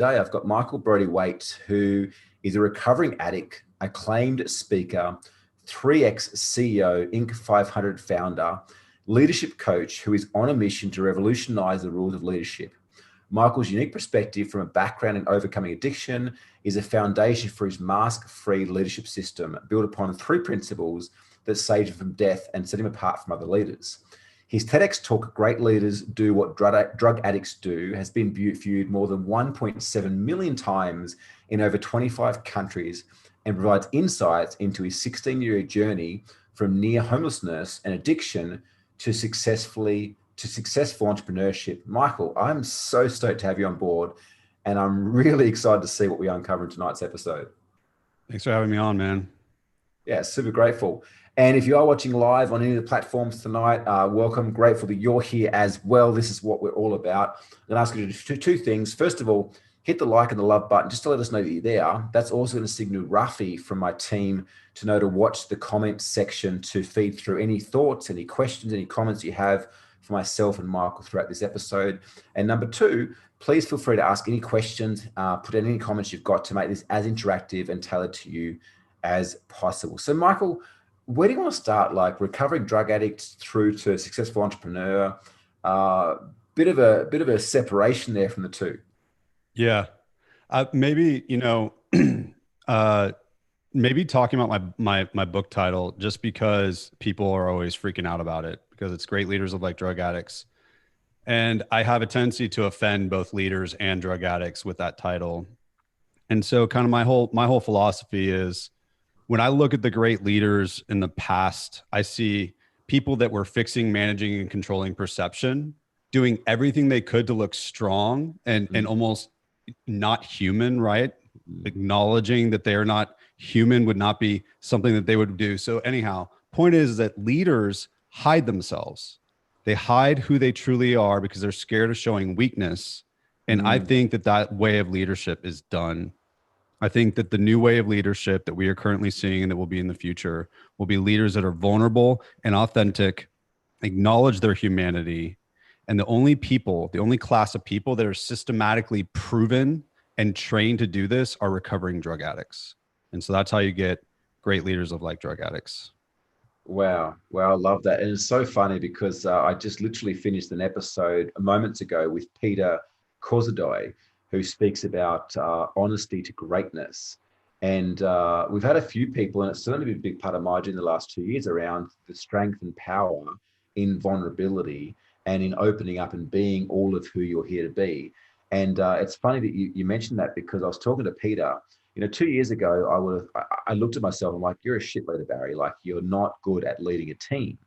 Today, I've got Michael Brody-Waite, who is a recovering addict, acclaimed speaker, 3X CEO, Inc. 500 founder, leadership coach who is on a mission to revolutionize the rules of leadership. Michael's unique perspective from a background in overcoming addiction is a foundation for his mask-free leadership system built upon three principles that saved him from death and set him apart from other leaders. His TEDx Talk, Great Leaders Do What Drug Addicts Do, has been viewed more than 1.7 million times in over 25 countries and provides insights into his 16-year journey from near homelessness and addiction to successful entrepreneurship. Michael, I'm so stoked to have you on board, and I'm really excited to see what we uncover in tonight's episode. Thanks for having me on, man. Yeah, super grateful. And if you are watching live on any of the platforms tonight, welcome. Grateful that you're here as well. This is what we're all about. I'm going to ask you to do two things. First of all, hit the like and the love button just to let us know that you're there. That's also going to signal Rafi from my team to know to watch the comments section to feed through any thoughts, any questions, any comments you have for myself and Michael throughout this episode. And number two, please feel free to ask any questions, put in any comments you've got to make this as interactive and tailored to you as possible. So Michael, where do you want to start? Like recovering drug addicts through to successful entrepreneur, bit of a separation there from the two. Yeah. Maybe, maybe talking about my book title, just because people are always freaking out about it, because it's Great Leaders Look Like Drug Addicts. And I have a tendency to offend both leaders and drug addicts with that title. And so kind of my whole philosophy is, when I look at the great leaders in the past, I see people that were fixing, managing, and controlling perception, doing everything they could to look strong and almost not human, right? Acknowledging that they are not human would not be something that they would do. So anyhow, point is that leaders hide themselves. They hide who they truly are because they're scared of showing weakness. And I think that way of leadership is done. I think that the new way of leadership that we are currently seeing and that will be in the future will be leaders that are vulnerable and authentic, acknowledge their humanity. And the only class of people that are systematically proven and trained to do this are recovering drug addicts. And so that's how you get great leaders look like drug addicts. Wow. I love that. And it's so funny because I just literally finished an episode moments ago with Peter Kozadoi, who speaks about honesty to greatness. And we've had a few people, and it's certainly been a big part of my journey in the last 2 years, around the strength and power in vulnerability and in opening up and being all of who you're here to be. And it's funny that you mentioned that, because I was talking to Peter, 2 years ago, I looked at myself, I'm like, you're a shit leader, Barry. Like, you're not good at leading a team.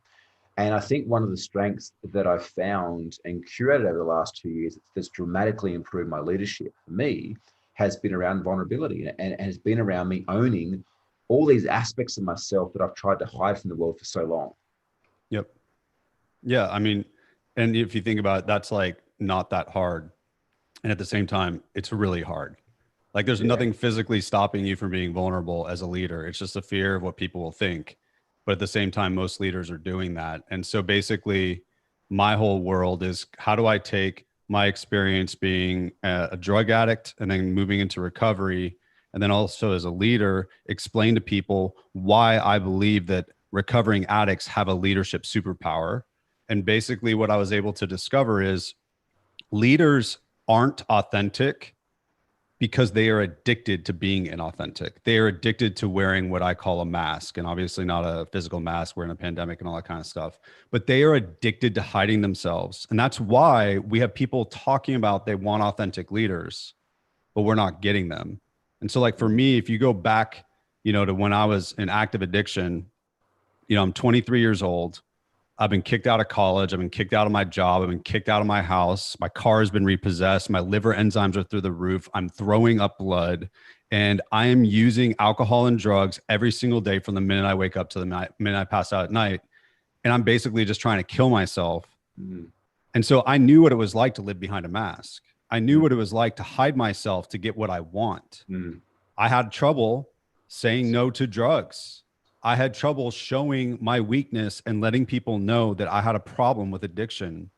And I think one of the strengths that I've found and curated over the last 2 years that's dramatically improved my leadership for me has been around vulnerability, and has been around me owning all these aspects of myself that I've tried to hide from the world for so long. Yep. Yeah. I mean, and if you think about it, that's like not that hard. And at the same time, it's really hard. Like there's nothing physically stopping you from being vulnerable as a leader. It's just a fear of what people will think. But at the same time, most leaders are doing that. And so basically my whole world is, how do I take my experience being a drug addict and then moving into recovery, and then also as a leader, explain to people why I believe that recovering addicts have a leadership superpower. And basically what I was able to discover is leaders aren't authentic because they are addicted to being inauthentic. They are addicted to wearing what I call a mask, and obviously not a physical mask. We're in a pandemic and all that kind of stuff, but they are addicted to hiding themselves. And that's why we have people talking about they want authentic leaders, but we're not getting them. And so like for me, if you go back, to when I was in active addiction, I'm 23 years old. I've been kicked out of college. I've been kicked out of my job. I've been kicked out of my house. My car has been repossessed. My liver enzymes are through the roof. I'm throwing up blood, and I am using alcohol and drugs every single day from the minute I wake up to the minute I pass out at night. And I'm basically just trying to kill myself. And so I knew what it was like to live behind a mask. I knew what it was like to hide myself to get what I want. I had trouble saying no to drugs. I had trouble showing my weakness and letting people know that I had a problem with addiction.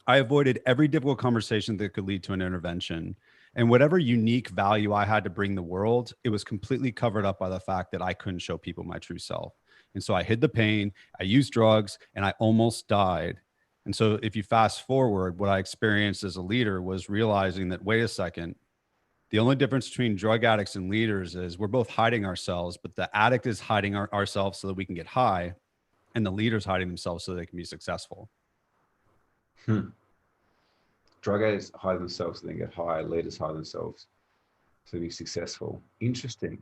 I avoided every difficult conversation that could lead to an intervention. And whatever unique value I had to bring the world, it was completely covered up by the fact that I couldn't show people my true self. And so I hid the pain, I used drugs, and I almost died. And so if you fast forward, what I experienced as a leader was realizing that, wait a second, the only difference between drug addicts and leaders is we're both hiding ourselves, but the addict is hiding ourselves so that we can get high, and the leader's hiding themselves so they can be successful. Drug addicts hide themselves so they get high. Leaders hide themselves to be successful. Interesting.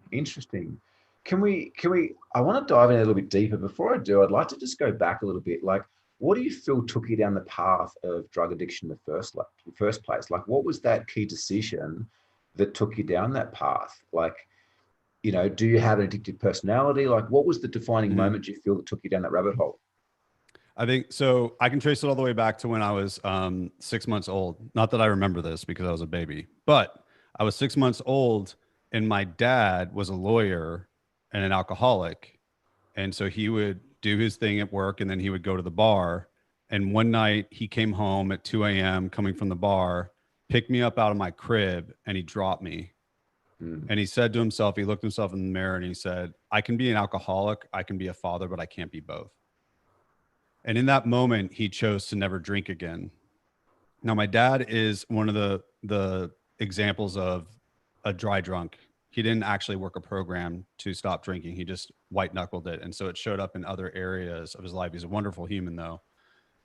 Can we, I want to dive in a little bit deeper. Before I do, I'd like to just go back a little bit. Like, what do you feel took you down the path of drug addiction in the first place? Like, what was that key decision that took you down that path? Like, do you have an addictive personality? Like, what was the defining moment you feel that took you down that rabbit hole? I think so. I can trace it all the way back to when I was 6 months old. Not that I remember this because I was a baby, but I was 6 months old and my dad was a lawyer and an alcoholic. And so he would do his thing at work and then he would go to the bar. And one night he came home at 2 a.m. coming from the bar, picked me up out of my crib, and he dropped me. And he said to himself, he looked himself in the mirror and he said, I can be an alcoholic, I can be a father, but I can't be both. And in that moment, he chose to never drink again. Now, my dad is one of the examples of a dry drunk. He didn't actually work a program to stop drinking. He just white knuckled it. And so it showed up in other areas of his life. He's a wonderful human though.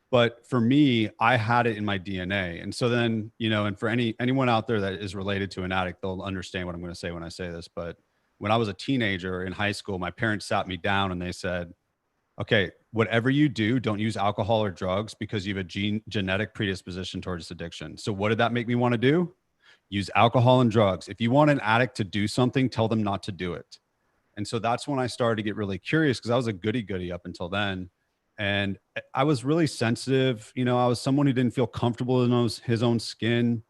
But for me, I had it in my DNA. And so then, and for anyone out there that is related to an addict, they'll understand what I'm going to say when I say this. But when I was a teenager in high school, my parents sat me down and they said, okay, whatever you do, don't use alcohol or drugs because you have a genetic predisposition towards addiction. So what did that make me want to do? Use alcohol and drugs. If you want an addict to do something, tell them not to do it. And so that's when I started to get really curious because I was a goody-goody up until then. And I was really sensitive. I was someone who didn't feel comfortable in his own skin.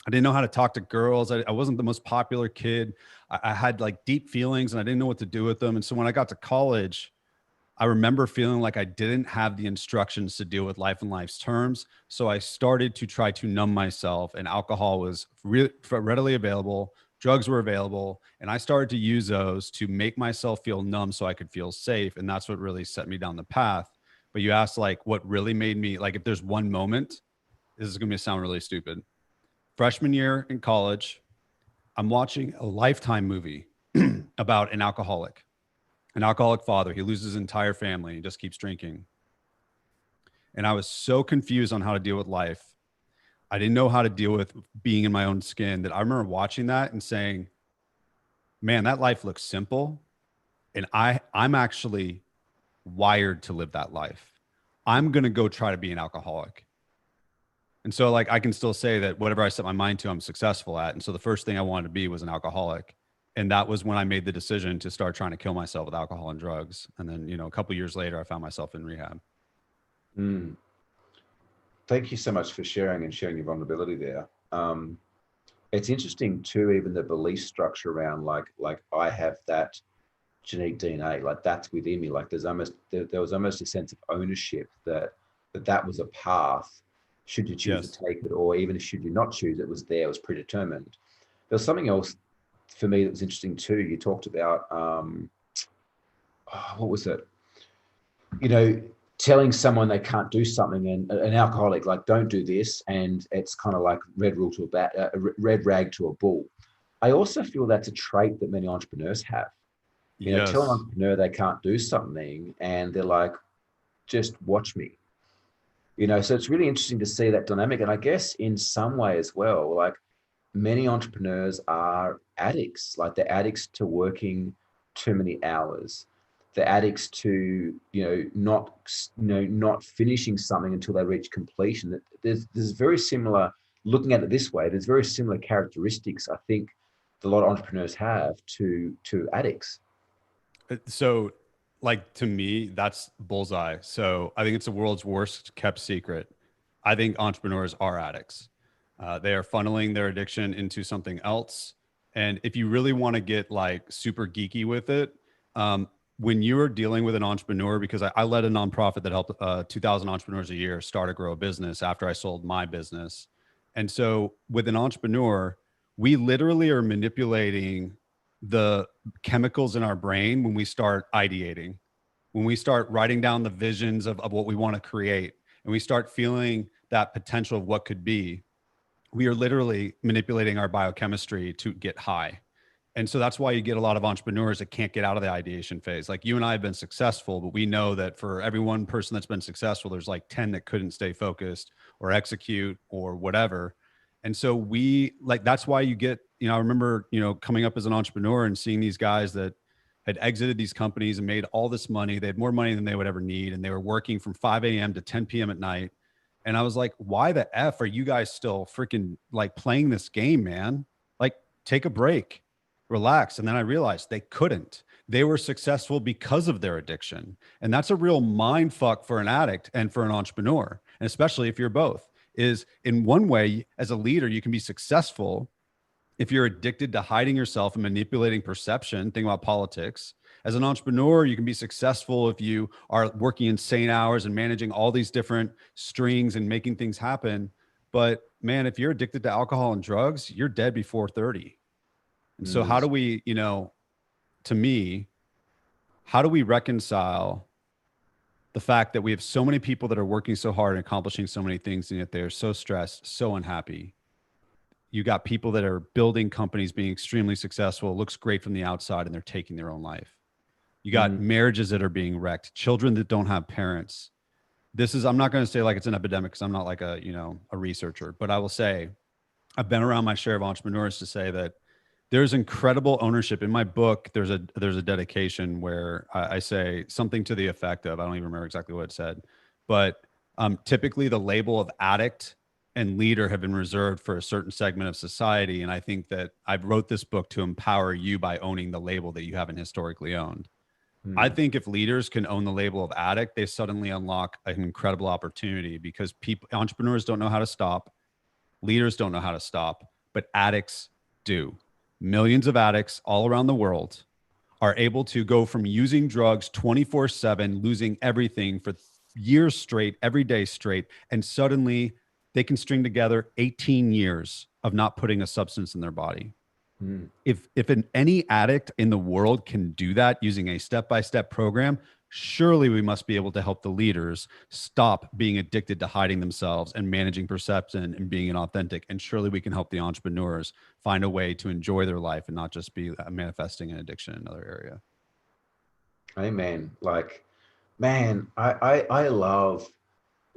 I didn't know how to talk to girls. I wasn't the most popular kid. I had like deep feelings and I didn't know what to do with them. And so when I got to college, I remember feeling like I didn't have the instructions to deal with life and life's terms. So I started to try to numb myself, and alcohol was readily available. Drugs were available. And I started to use those to make myself feel numb so I could feel safe. And that's what really set me down the path. But you asked like what really made me, like if there's one moment, this is going to sound really stupid. Freshman year in college, I'm watching a Lifetime movie about an alcoholic father. He loses his entire family and just keeps drinking. And I was so confused on how to deal with life. I didn't know how to deal with being in my own skin that I remember watching that and saying, man, that life looks simple. And I'm actually wired to live that life. I'm going to go try to be an alcoholic. And so like, I can still say that whatever I set my mind to, I'm successful at. And so the first thing I wanted to be was an alcoholic. And that was when I made the decision to start trying to kill myself with alcohol and drugs. And then, a couple of years later, I found myself in rehab. Thank you so much for sharing your vulnerability there. It's interesting too, even the belief structure around like I have that genetic DNA, like that's within me. Like there was almost a sense of ownership that was a path. Should you choose to take it, or even should you not choose, it was there, it was predetermined. There's something else for me that was interesting too. You talked about what was it? Telling someone they can't do something, and an alcoholic, like, don't do this, and it's kind of like red rag to a bull. I also feel that's a trait that many entrepreneurs have. Tell an entrepreneur they can't do something, and they're like, just watch me. So it's really interesting to see that dynamic. And I guess in some way as well, like many entrepreneurs are addicts, like they're addicts to working too many hours. They're addicts to, not finishing something until they reach completion. There's very similar, looking at it this way, there's very similar characteristics, I think, that a lot of entrepreneurs have to addicts. So like, to me, that's bullseye. So I think it's the world's worst kept secret. I think entrepreneurs are addicts. They are funneling their addiction into something else. And if you really want to get like super geeky with it, when you're dealing with an entrepreneur, because I led a nonprofit that helped 2,000 entrepreneurs a year start or grow a business after I sold my business. And so with an entrepreneur, we literally are manipulating the chemicals in our brain when we start ideating, when we start writing down the visions of what we want to create, and we start feeling that potential of what could be. We are literally manipulating our biochemistry to get high. And so that's why you get a lot of entrepreneurs that can't get out of the ideation phase. Like you and I have been successful, but we know that for every one person that's been successful, there's like 10 that couldn't stay focused or execute or whatever. And so we like, that's why you get, I remember, coming up as an entrepreneur and seeing these guys that had exited these companies and made all this money. They had more money than they would ever need. And they were working from 5 a.m. to 10 p.m. at night. And I was like, why the F are you guys still freaking like playing this game, man? Like take a break, relax. And then I realized they couldn't. They were successful because of their addiction. And that's a real mind fuck for an addict and for an entrepreneur. And especially if you're both, is in one way, as a leader, you can be successful if you're addicted to hiding yourself and manipulating perception. Think about politics. As an entrepreneur, you can be successful if you are working insane hours and managing all these different strings and making things happen. But man, if you're addicted to alcohol and drugs, you're dead before 30. And so how do we, to me, how do we reconcile the fact that we have so many people that are working so hard and accomplishing so many things, and yet they're so stressed, so unhappy? You got people that are building companies, being extremely successful. It looks great from the outside, and they're taking their own life. You got marriages that are being wrecked, children that don't have parents. I'm not going to say like it's an epidemic because I'm not like a researcher, but I will say I've been around my share of entrepreneurs to say that there's incredible ownership. In my book, there's a dedication where I say something to the effect of, I don't even remember exactly what it said, but typically the label of addict and leader have been reserved for a certain segment of society. And I think that I wrote this book to empower you by owning the label that you haven't historically owned. I think if leaders can own the label of addict, they suddenly unlock an incredible opportunity, because entrepreneurs don't know how to stop. Leaders don't know how to stop, but addicts do. Millions of addicts all around the world are able to go from using drugs 24/7, losing everything for years straight, every day straight, and suddenly they can string together 18 years of not putting a substance in their body. If any addict in the world can do that using a step-by-step program, surely we must be able to help the leaders stop being addicted to hiding themselves and managing perception and being inauthentic. And surely we can help the entrepreneurs find a way to enjoy their life and not just be manifesting an addiction in another area. Amen. Like, man, I love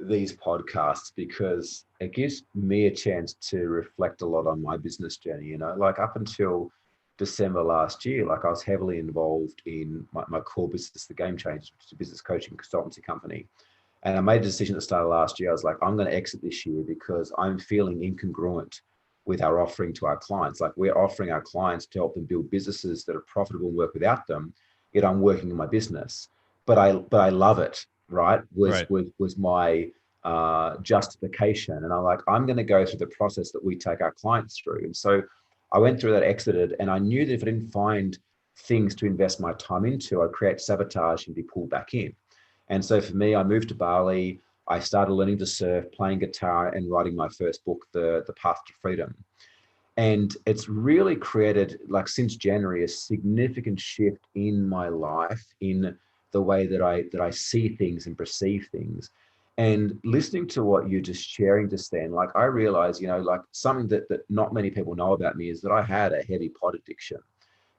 these podcasts because it gives me a chance to reflect a lot on my business journey. Like up until December last year, like I was heavily involved in my core business, the Game Change, which is a business coaching consultancy company. And I made a decision at the start of last year. I was like, I'm going to exit this year because I'm feeling incongruent with our offering to our clients. Like we're offering our clients to help them build businesses that are profitable and work without them. Yet I'm working in my business, but I love it. Right. Was my justification. And I'm going to go through the process that we take our clients through. And so I went through that, exited, and I knew that if I didn't find things to invest my time into, I'd create sabotage and be pulled back in. And so for me, I moved to Bali. I started learning to surf, playing guitar, and writing my first book, The Path to Freedom. And it's really created, like since January, a significant shift in my life, in the way that I see things and perceive things. And listening to what you're just sharing just then, like I realized, like something that not many people know about me is that I had a heavy pot addiction.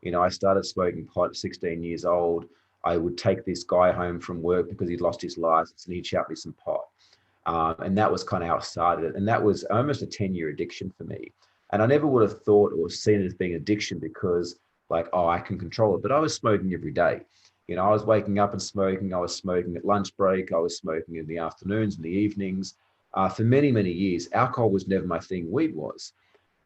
I started smoking pot at 16 years old. I would take this guy home from work because he'd lost his license and he'd shout me some pot. And that was kind of how it started. And that was almost a 10-year addiction for me. And I never would have thought or seen it as being addiction because like, oh, I can control it. But I was smoking every day. I was waking up and smoking. I was smoking at lunch break. I was smoking in the afternoons and the evenings. For many, many years, alcohol was never my thing. Weed was.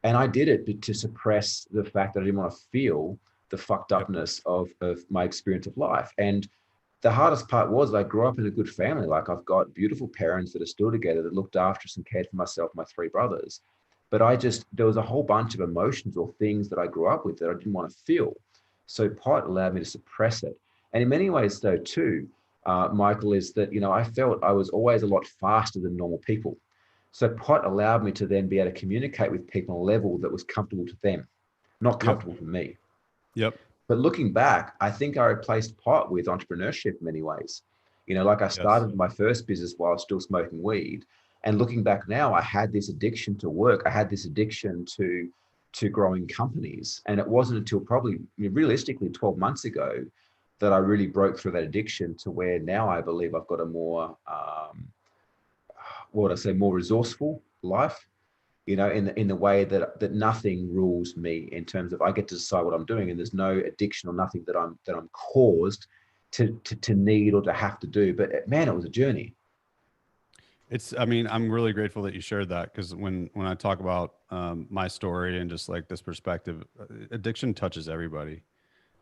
And I did it to suppress the fact that I didn't want to feel the fucked upness of my experience of life. And the hardest part was I grew up in a good family. Like I've got beautiful parents that are still together, that looked after us and cared for myself, my 3 brothers. But there was a whole bunch of emotions or things that I grew up with that I didn't want to feel. So pot allowed me to suppress it. And in many ways, though, too, Michael, is that, I felt I was always a lot faster than normal people. So pot allowed me to then be able to communicate with people on a level that was comfortable to them, not comfortable for me. Yep. But looking back, I think I replaced pot with entrepreneurship in many ways. You know, like I started my first business while still smoking weed. And looking back now, I had this addiction to work. I had this addiction to growing companies. And it wasn't until probably realistically 12 months ago that I really broke through that addiction to where now I believe I've got a more, what would I say, more resourceful life, you know, in the way that nothing rules me in terms of I get to decide what I'm doing, and there's no addiction or nothing that I'm caused to need or to have to do. But man, it was a journey. I mean, I'm really grateful that you shared that, because when I talk about my story and just like this perspective, addiction touches everybody.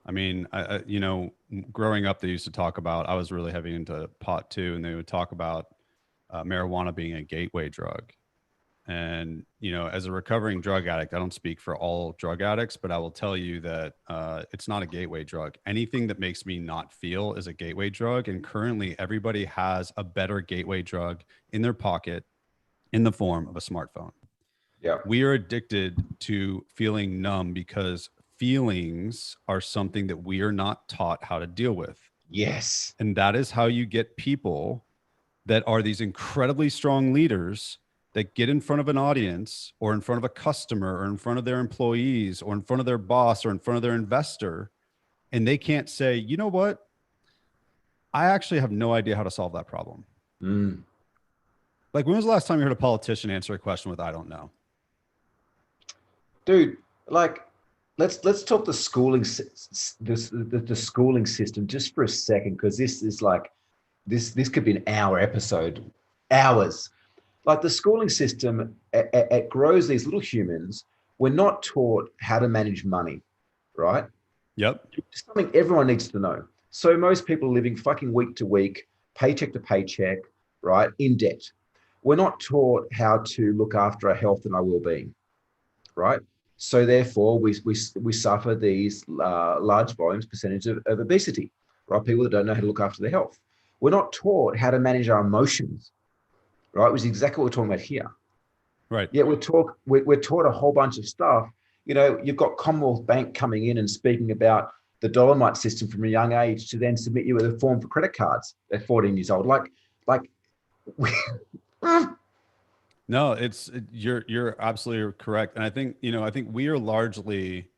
I mean, you know, growing up, they used to talk about, I was really heavy into pot too, and they would talk about marijuana being a gateway drug. And, you know, as a recovering drug addict, I don't speak for all drug addicts, but I will tell you that it's not a gateway drug. Anything that makes me not feel is a gateway drug. And currently, everybody has a better gateway drug in their pocket in the form of a smartphone. Yeah. We are addicted to feeling numb because feelings are something that we are not taught how to deal with. Yes. And that is how you get people that are these incredibly strong leaders that get in front of an audience or in front of a customer or in front of their employees or in front of their boss or in front of their investor. And they can't say, you know what? I actually have no idea how to solve that problem. Mm. Like, when was the last time you heard a politician answer a question with, I don't know? Dude, like, let's talk the schooling, the schooling system just for a second, because this is like, this could be an hour episode, hours. Like the schooling system, it grows these little humans. We're not taught how to manage money, right? Yep. It's something everyone needs to know. So most people are living fucking week to week, paycheck to paycheck, right? In debt. We're not taught how to look after our health and our well-being, right? So therefore, we suffer these large volumes, percentage of obesity, right? People that don't know how to look after their health. We're not taught how to manage our emotions, right? Which is exactly what we're talking about here. Right. Yet we're taught a whole bunch of stuff. You know, you've got Commonwealth Bank coming in and speaking about the Dolomite system from a young age to then submit you with a form for credit cards at 14 years old. No, you're absolutely correct. And I think, you know, I think we are largely,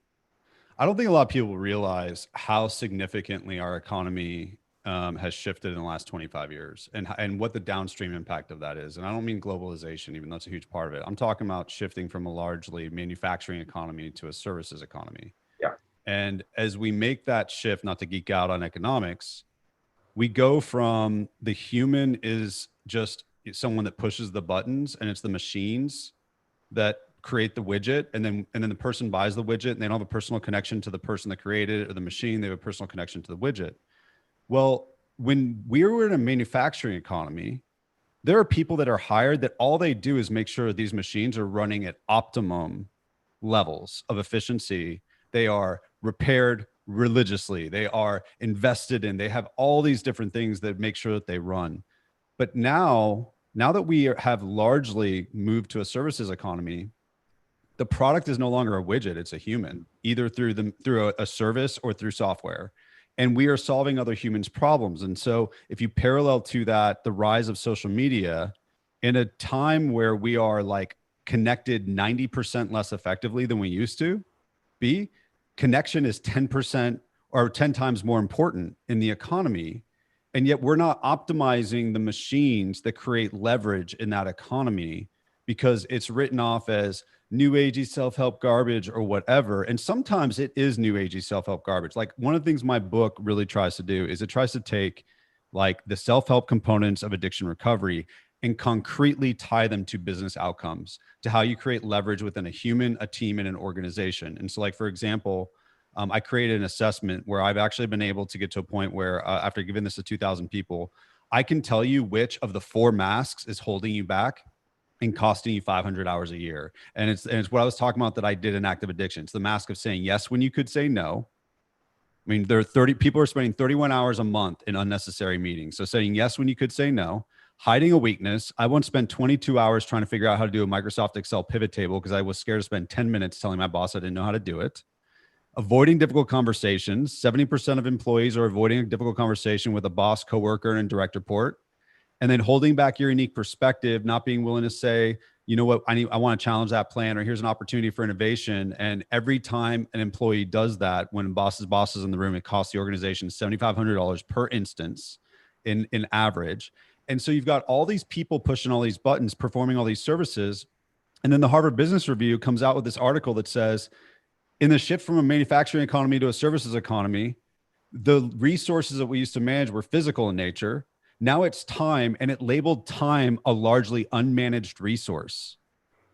I don't think a lot of people realize how significantly our economy has shifted in the last 25 years and what the downstream impact of that is. And I don't mean globalization, even though that's a huge part of it. I'm talking about shifting from a largely manufacturing economy to a services economy. Yeah. And as we make that shift, not to geek out on economics, we go from the human is just someone that pushes the buttons and it's the machines that create the widget, and then the person buys the widget and they don't have a personal connection to the person that created it or the machine. They have a personal connection to the widget. Well, when we were in a manufacturing economy, there are people that are hired that all they do is make sure these machines are running at optimum levels of efficiency. They are repaired religiously. They are invested in. They have all these different things that make sure that they run. But now that we have largely moved to a services economy, the product is no longer a widget. It's a human, either through a service or through software. And we are solving other humans' problems. And so if you parallel to that, the rise of social media in a time where we are like connected 90% less effectively than we used to be, connection is 10% or 10 times more important in the economy. And yet we're not optimizing the machines that create leverage in that economy because it's written off as new agey self-help garbage or whatever. And sometimes it is new agey self-help garbage. Like, one of the things my book really tries to do is it tries to take like the self-help components of addiction recovery and concretely tie them to business outcomes, to how you create leverage within a human, a team, and an organization. And so, like, for example, I created an assessment where I've actually been able to get to a point where after giving this to 2,000 people, I can tell you which of the 4 masks is holding you back and costing you 500 hours a year. And it's what I was talking about that I did in active addiction. It's the mask of saying yes when you could say no. I mean, there are 30 people are spending 31 hours a month in unnecessary meetings. So saying yes when you could say no, hiding a weakness. I once spent 22 hours trying to figure out how to do a Microsoft Excel pivot table because I was scared to spend 10 minutes telling my boss I didn't know how to do it. Avoiding difficult conversations. 70% of employees are avoiding a difficult conversation with a boss, coworker, and direct report. And then holding back your unique perspective, not being willing to say, you know what, I want to challenge that plan, or here's an opportunity for innovation. And every time an employee does that, when bosses in the room, it costs the organization $7,500 per instance in average. And so you've got all these people pushing all these buttons, performing all these services. And then the Harvard Business Review comes out with this article that says, in the shift from a manufacturing economy to a services economy, the resources that we used to manage were physical in nature. Now it's time, and it labeled time a largely unmanaged resource.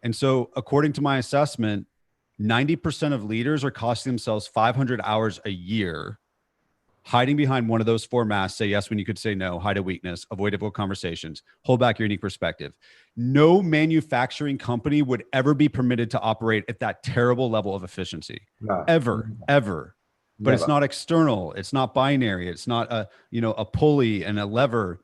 And so according to my assessment, 90% of leaders are costing themselves 500 hours a year hiding behind one of those four masks. Say yes when you could say no, hide a weakness, avoid difficult conversations, hold back your unique perspective. No manufacturing company would ever be permitted to operate at that terrible level of efficiency. No. Ever. But Never. It's not external. It's not binary. It's not a pulley and a lever.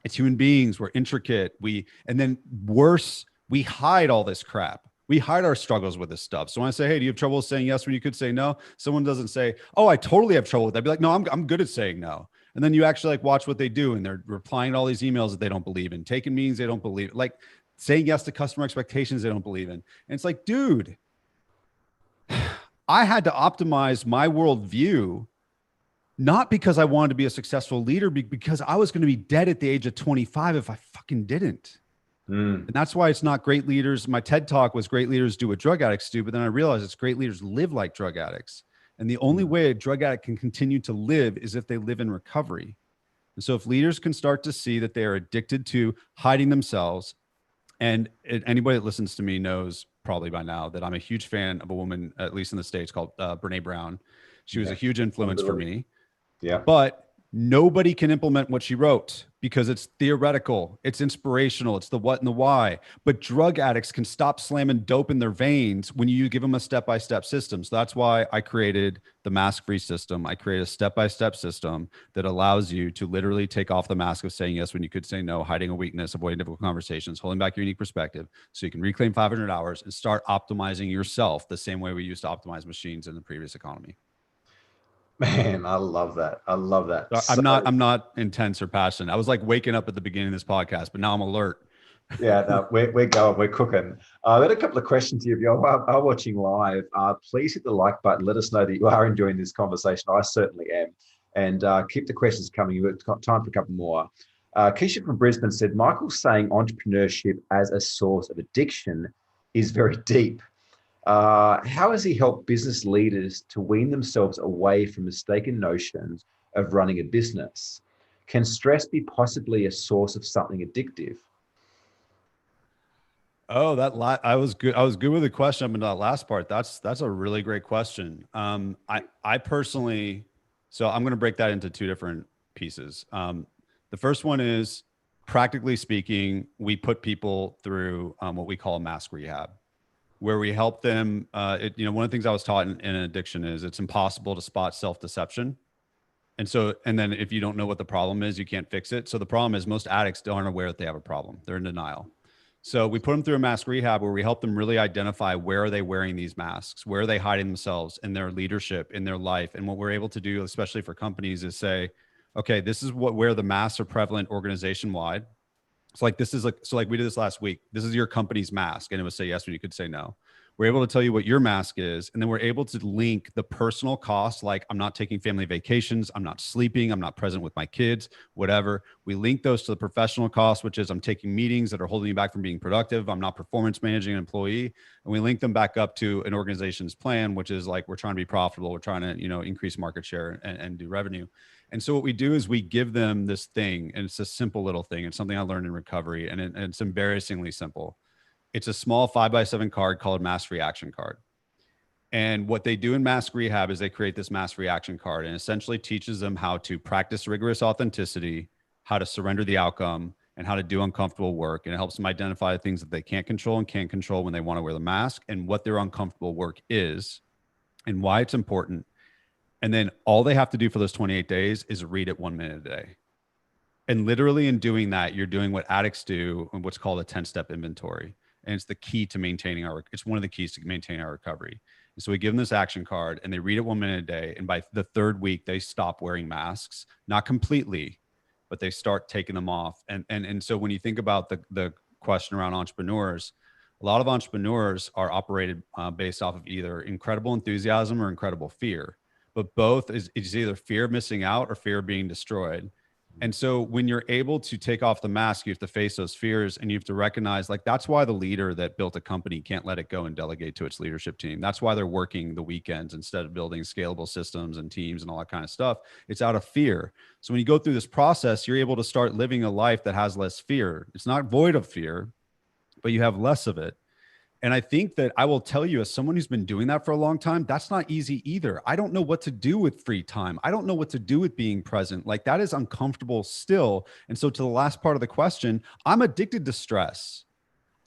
It's human beings. We're intricate. And then worse, we hide all this crap. We hide our struggles with this stuff. So when I say, hey, do you have trouble saying yes when you could say no? Someone doesn't say, oh, I totally have trouble with that. I'd be like, no, I'm good at saying no. And then you actually watch what they do, and they're replying to all these emails that they don't believe in, taking meetings they don't believe, saying yes to customer expectations they don't believe in. And it's like, dude, I had to optimize my worldview, not because I wanted to be a successful leader, because I was going to be dead at the age of 25 if I fucking didn't. And that's why it's not great leaders. My TED talk was great leaders do what drug addicts do, but then I realized it's great leaders live like drug addicts. And the only way a drug addict can continue to live is if they live in recovery. And so if leaders can start to see that they are addicted to hiding themselves, and anybody that listens to me knows probably by now that I'm a huge fan of a woman, at least in the States, called Brene Brown. She was a huge influence for me. Yeah. But nobody can implement what she wrote because it's theoretical, it's inspirational, it's the what and the why. But drug addicts can stop slamming dope in their veins when you give them a step-by-step system. So that's why I created the mask-free system. I created a step-by-step system that allows you to literally take off the mask of saying yes when you could say no, hiding a weakness, avoiding difficult conversations, holding back your unique perspective, so you can reclaim 500 hours and start optimizing yourself the same way we used to optimize machines in the previous economy. Man, I love that. I love that. I'm not intense or passionate. I was like waking up at the beginning of this podcast, but now I'm alert. Yeah, no, we're going, we're cooking. I've got a couple of questions here. If you are watching live, please hit the like button. Let us know that you are enjoying this conversation. I certainly am. And keep the questions coming. We've got time for a couple more. Keisha from Brisbane said, Michael's saying entrepreneurship as a source of addiction is very deep. How has he helped business leaders to wean themselves away from mistaken notions of running a business? Can stress be possibly a source of something addictive? Oh, I was good. I was good with the question up into that last part. That's a really great question. I personally, so I'm going to break that into two different pieces. The first one is, practically speaking, we put people through what we call a mask rehab, where we help them. One of the things I was taught in addiction is it's impossible to spot self-deception. And then if you don't know what the problem is, you can't fix it. So the problem is most addicts aren't aware that they have a problem. They're in denial. So we put them through a mask rehab where we help them really identify where are they wearing these masks, where are they hiding themselves in their leadership, in their life. And what we're able to do, especially for companies, is say, okay, this is where the masks are prevalent organization-wide. So we did this last week. This is your company's mask. And it would say yes when you could say no. We're able to tell you what your mask is. And then we're able to link the personal costs, like I'm not taking family vacations, I'm not sleeping, I'm not present with my kids, whatever. We link those to the professional costs, which is I'm taking meetings that are holding me back from being productive. I'm not performance managing an employee. And we link them back up to an organization's plan, which is like, we're trying to be profitable. We're trying to, increase market share and do revenue. And so what we do is we give them this thing, and it's a simple little thing. It's something I learned in recovery, and it's embarrassingly simple. It's a small 5x7 card called mask reaction card. And what they do in mask rehab is they create this mask reaction card, and essentially teaches them how to practice rigorous authenticity, how to surrender the outcome, and how to do uncomfortable work. And it helps them identify the things that they can't control and can't control when they want to wear the mask, and what their uncomfortable work is and why it's important. And then all they have to do for those 28 days is read it 1 minute a day. And literally in doing that, you're doing what addicts do and what's called a 10-step inventory. And it's the key to maintaining it's one of the keys to maintaining our recovery. And so we give them this action card and they read it 1 minute a day. And by the third week, they stop wearing masks, not completely, but they start taking them off. And so when you think about the question around entrepreneurs, a lot of entrepreneurs are operated based off of either incredible enthusiasm or incredible fear, but both is either fear of missing out or fear of being destroyed. And so when you're able to take off the mask, you have to face those fears and you have to recognize, like, that's why the leader that built a company can't let it go and delegate to its leadership team. That's why they're working the weekends instead of building scalable systems and teams and all that kind of stuff. It's out of fear. So when you go through this process, you're able to start living a life that has less fear. It's not void of fear, but you have less of it. And I think that I will tell you, as someone who's been doing that for a long time, that's not easy either. I don't know what to do with free time. I don't know what to do with being present. Like, that is uncomfortable still. And so to the last part of the question, I'm addicted to stress.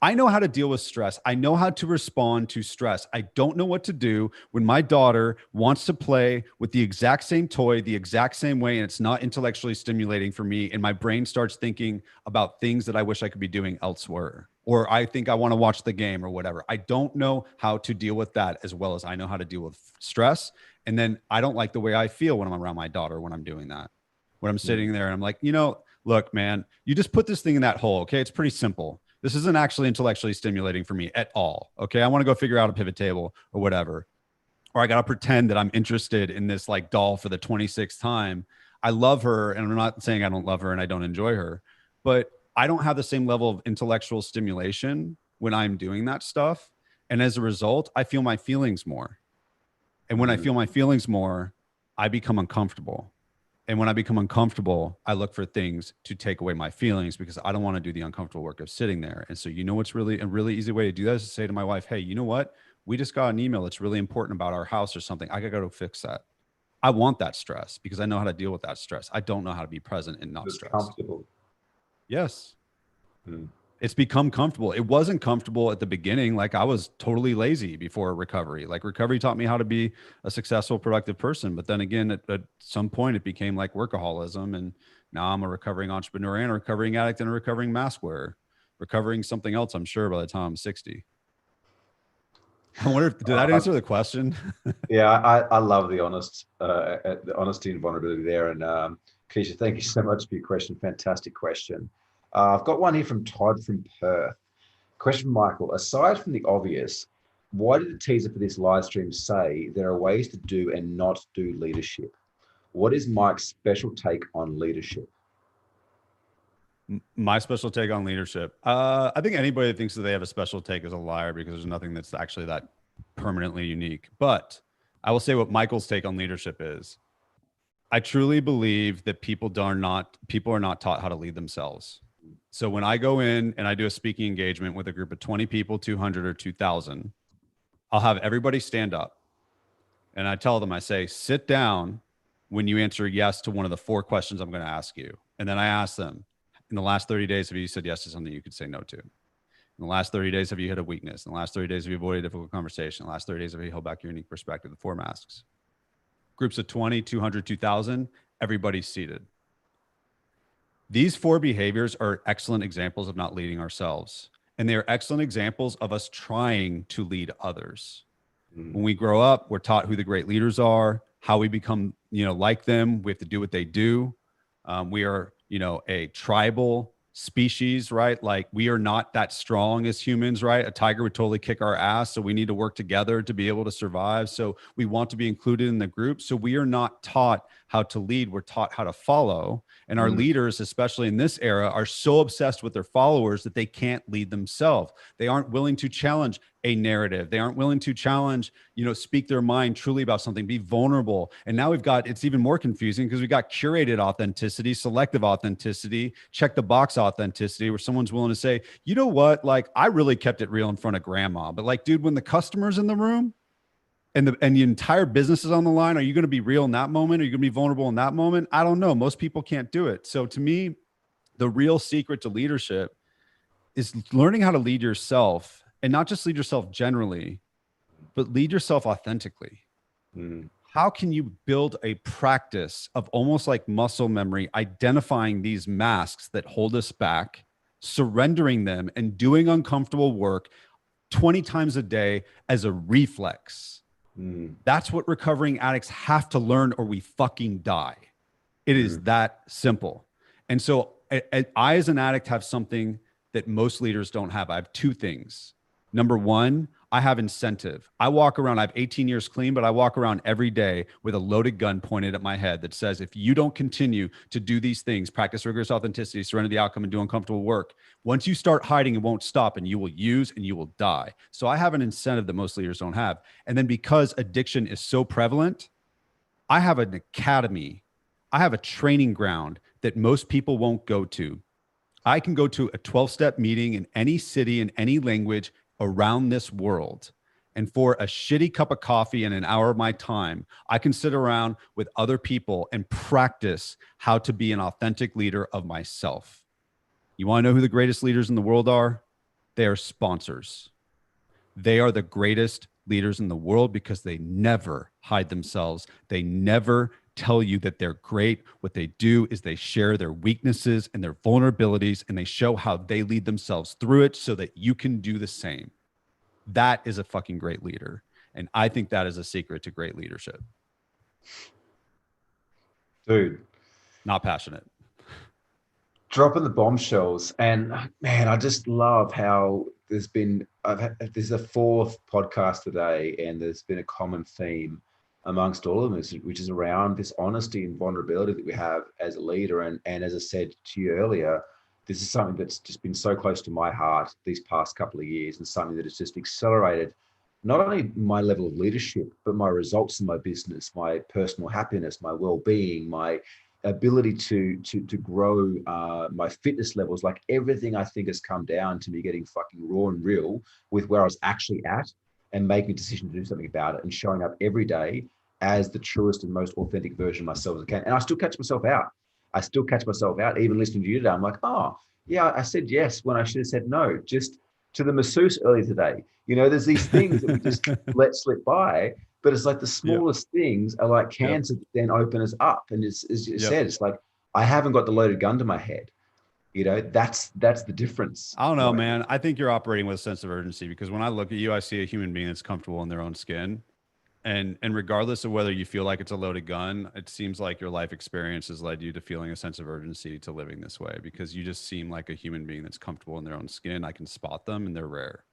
I know how to deal with stress. I know how to respond to stress. I don't know what to do when my daughter wants to play with the exact same toy, the exact same way, and it's not intellectually stimulating for me. And my brain starts thinking about things that I wish I could be doing elsewhere. Or I think I want to watch the game or whatever. I don't know how to deal with that as well as I know how to deal with stress. And then I don't like the way I feel when I'm around my daughter when I'm doing that. When I'm sitting there and I'm like, look, man, you just put this thing in that hole. Okay. It's pretty simple. This isn't actually intellectually stimulating for me at all. Okay. I want to go figure out a pivot table or whatever. Or I got to pretend that I'm interested in this like doll for the 26th time. I love her. And I'm not saying I don't love her and I don't enjoy her, but I don't have the same level of intellectual stimulation when I'm doing that stuff. And as a result, I feel my feelings more. And when I feel my feelings more, I become uncomfortable. And when I become uncomfortable, I look for things to take away my feelings because I don't want to do the uncomfortable work of sitting there. And so, what's really a really easy way to do that is to say to my wife, hey, you know what? We just got an email that's really important about our house or something. I gotta go fix that. I want that stress because I know how to deal with that stress. I don't know how to be present and not stressed. Comfortable. Yes. It's become comfortable. It wasn't comfortable at the beginning. Like, I was totally lazy before recovery. Like, recovery taught me how to be a successful, productive person. But then again, at some point it became like workaholism. And now I'm a recovering entrepreneur and a recovering addict and a recovering mask wearer, recovering something else, I'm sure, by the time I'm 60. I wonder did that answer the question? Yeah, I love the honesty and vulnerability there. And Keisha, thank you so much for your question. Fantastic question. I've got one here from Todd from Perth. Question from Michael. Aside from the obvious, why did the teaser for this live stream say there are ways to do and not do leadership? What is Mike's special take on leadership? My special take on leadership. I think anybody that thinks that they have a special take is a liar because there's nothing that's actually that permanently unique. But I will say what Michael's take on leadership is. I truly believe that people are not taught how to lead themselves. So when I go in and I do a speaking engagement with a group of 20 people, 200 or 2,000, I'll have everybody stand up. And I tell them, I say, sit down when you answer yes to one of the 4 questions I'm going to ask you. And then I ask them, in the last 30 days, have you said yes to something you could say no to? In the last 30 days, have you hit a weakness? In the last 30 days, have you avoided a difficult conversation? In the last 30 days, have you held back your unique perspective? The 4 masks. Groups of 20, 200, 2,000, everybody's seated. These 4 behaviors are excellent examples of not leading ourselves. And they are excellent examples of us trying to lead others. When we grow up, we're taught who the great leaders are, how we become, like them. We have to do what they do. We are, a tribal species, right? Like, we are not that strong as humans, right? A tiger would totally kick our ass. So we need to work together to be able to survive. So we want to be included in the group. So we are not taught how to lead. We're taught how to follow. And our leaders, especially in this era, are so obsessed with their followers that they can't lead themselves. They aren't willing to challenge a narrative. They aren't willing to challenge, speak their mind truly about something, be vulnerable. And now it's even more confusing because we got curated authenticity, selective authenticity, check the box authenticity, where someone's willing to say, you know what, like, I really kept it real in front of grandma. But like, dude, when the customer's in the room, and the entire business is on the line, are you going to be real in that moment? Are you going to be vulnerable in that moment? I don't know. Most people can't do it. So to me, the real secret to leadership is learning how to lead yourself, and not just lead yourself generally, but lead yourself authentically. how can you build a practice of almost like muscle memory, identifying these masks that hold us back, surrendering them, and doing uncomfortable work 20 times a day as a reflex? That's what recovering addicts have to learn, or we fucking die. It is that simple. And so I, as an addict, have something that most leaders don't have. I have two things. Number one, I have incentive. I walk around, I have 18 years clean, but I walk around every day with a loaded gun pointed at my head that says, if you don't continue to do these things, practice rigorous authenticity, surrender the outcome, and do uncomfortable work, once you start hiding, it won't stop, and you will use and you will die. So I have an incentive that most leaders don't have. And then because addiction is so prevalent, I have an academy. I have a training ground that most people won't go to. I can go to a 12-step meeting in any city, in any language around this world. And for a shitty cup of coffee and an hour of my time, I can sit around with other people and practice how to be an authentic leader of myself. You want to know who the greatest leaders in the world are? They are sponsors. They are the greatest leaders in the world because they never hide themselves. They never tell you that they're great. What they do is they share their weaknesses and their vulnerabilities, and they show how they lead themselves through it so that you can do the same. That is a fucking great leader. And I think that is a secret to great leadership. Dude. Not passionate. Dropping the bombshells. And man, I just love how there's been, this is a fourth podcast today, and there's been a common theme amongst all of us, which is around this honesty and vulnerability that we have as a leader. And as I said to you earlier, this is something that's just been so close to my heart these past couple of years, and something that has just accelerated not only my level of leadership, but my results in my business, my personal happiness, my well-being, my ability to grow my fitness levels. Like everything, I think, has come down to me getting fucking raw and real with where I was actually at, and making a decision to do something about it, and showing up every day as the truest and most authentic version of myself as I can. And I still catch myself out. Even listening to you today. I'm like, oh, yeah, I said yes when I should have said no. Just to the masseuse earlier today. You know, there's these things that we just let slip by, but it's like the smallest things are like cancer that then open us up. And it's, as you said, it's like, I haven't got the loaded gun to my head. You know, that's the difference. I don't know, man. I think you're operating with a sense of urgency, because when I look at you, I see a human being that's comfortable in their own skin. And regardless of whether you feel like it's a loaded gun, it seems like your life experience has led you to feeling a sense of urgency to living this way, because you just seem like a human being that's comfortable in their own skin. I can spot them, and they're rare.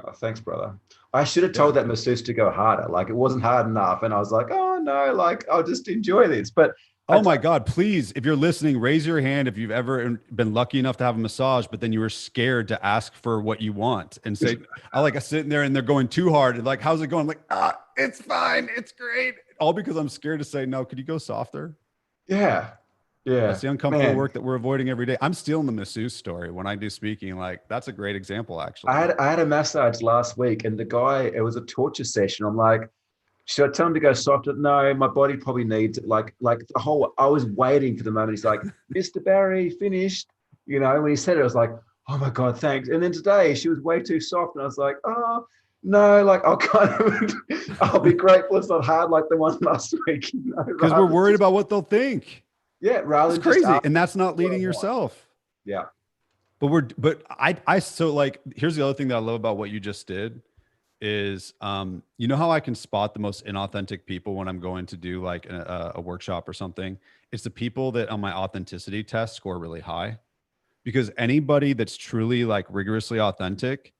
Oh, thanks, brother. I should have told that masseuse to go harder. Like, it wasn't hard enough. And I was like, oh no, like, I'll just enjoy this. But oh my God, please, if you're listening, raise your hand if you've ever been lucky enough to have a massage, but then you were scared to ask for what you want and say, I like, I'm sitting there and they're going too hard. And like, how's it going? I'm like, it's fine. It's great. All because I'm scared to say, no, could you go softer? Yeah. Yeah. That's the uncomfortable work that we're avoiding every day. I'm stealing the masseuse story when I do speaking. Like, that's a great example, actually. I had a massage last week, and the guy, it was a torture session. I'm like, should I tell him to go softer? No, my body probably needs it. Like the whole, I was waiting for the moment. He's like, Mr. Barry, finished. You know, when he said it, I was like, oh my God, thanks. And then today she was way too soft. And I was like, oh no, like I'll be grateful it's not hard like the one last week. Because we're worried about what they'll think. Yeah, rather than crazy. And that's not leading yourself. Yeah. But I so like, here's the other thing that I love about what you just did is, you know how I can spot the most inauthentic people when I'm going to do like a workshop or something? It's the people that on my authenticity test score really high, because anybody that's truly like rigorously authentic,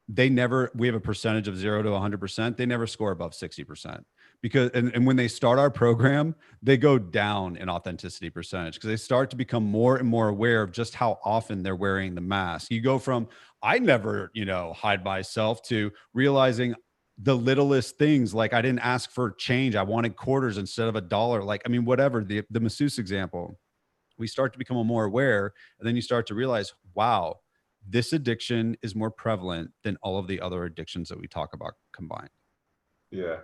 we have a percentage of 0 to 100%. They never score above 60%. Because, and when they start our program, they go down in authenticity percentage, because they start to become more and more aware of just how often they're wearing the mask. You go from, I never, hide myself, to realizing the littlest things. Like, I didn't ask for change. I wanted quarters instead of $1. Like, I mean, whatever, the masseuse example, we start to become more aware. And then you start to realize, wow, this addiction is more prevalent than all of the other addictions that we talk about combined. Yeah.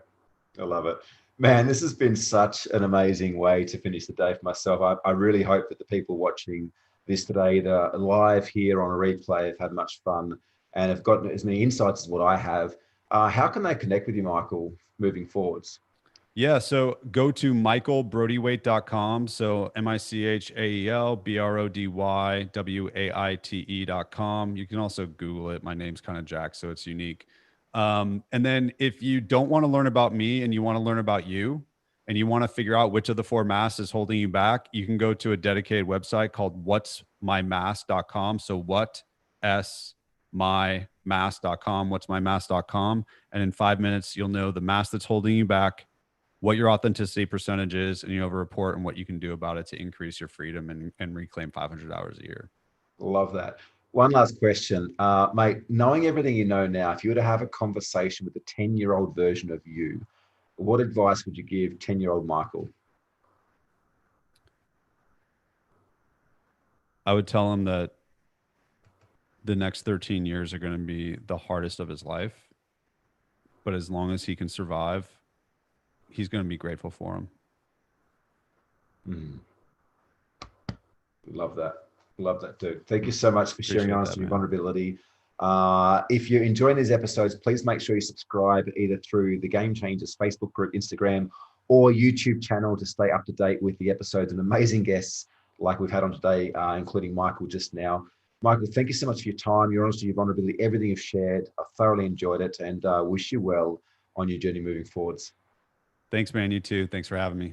I love it. Man, this has been such an amazing way to finish the day for myself. I really hope that the people watching this today, either live here on a replay, have had much fun and have gotten as many insights as what I have. How can they connect with you, Michael, moving forwards? Yeah, so go to michaelbrody-waite.com. So MICHAELBRODYWAITE.com. You can also Google it. My name's kind of Jack, so it's unique. And then if you don't want to learn about me and you want to learn about you and you want to figure out which of the four masks is holding you back, you can go to a dedicated website called whatsmymask.com. So whatsmymask.com, and in 5 minutes, you'll know the mask that's holding you back, what your authenticity percentage is, and you have a report on what you can do about it to increase your freedom and reclaim 500 hours a year. Love that. One last question, mate, knowing everything you know now, if you were to have a conversation with the 10-year-old version of you, what advice would you give 10-year-old Michael? I would tell him that the next 13 years are going to be the hardest of his life, but as long as he can survive, he's going to be grateful for them. Love that. Love that, dude. Thank you so much for sharing honesty and vulnerability. If you're enjoying these episodes, please make sure you subscribe either through the Game Changers Facebook group, Instagram, or YouTube channel to stay up to date with the episodes and amazing guests like we've had on today, including Michael just now. Michael, thank you so much for your time, your honesty, your vulnerability, everything you've shared. I thoroughly enjoyed it and wish you well on your journey moving forwards. Thanks, man. You too. Thanks for having me.